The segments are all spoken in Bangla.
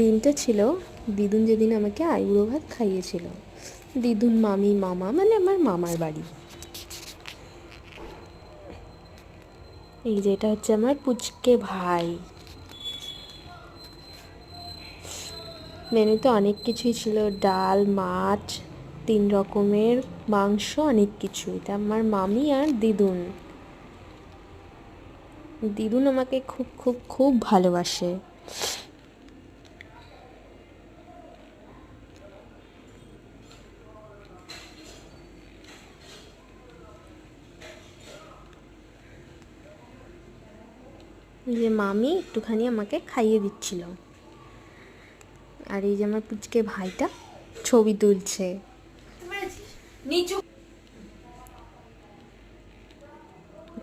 দিনটা ছিল দিদুন যেদিন আমাকে আইবুড়ো ভাত খাইয়েছিল। দিদুন, মামি, মামা, মানে আমার মামার বাড়ি। এই যে এটা হচ্ছে আমার পুচকে ভাই। মেনুতে অনেক কিছুই ছিল, ডাল, মাছ, 3 রকমের মাংস, অনেক কিছু। এটা আমার মামি আর দিদুন। দিদুন আমাকে খুব খুব খুব ভালোবাসে। এই যে মামি একটুখানি আমাকে খাইয়ে দিচ্ছিল, আর এই যে আমার পুচকে ভাইটা ছবি তুলছে।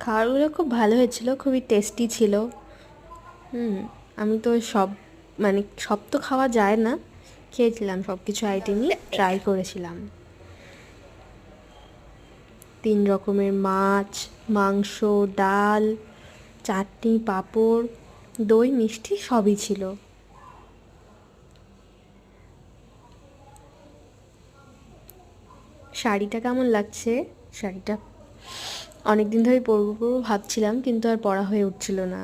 খাবারগুলো খুব ভালো হয়েছিল, খুবই টেস্টি ছিল। আমি তো সব, মানে সব তো খাওয়া যায় না, খেয়েছিলাম, সব কিছু আইটেমই ট্রাই করেছিলাম। 3 রকমের মাছ, মাংস, ডাল, চাটনি, পাঁপড়, দই, মিষ্টি সবই ছিল। শাড়িটা কেমন লাগছে? শাড়িটা অনেক দিন ধরেই পরবো পরবো ভাবছিলাম, কিন্তু আর পরা হয়ে উঠছিল না।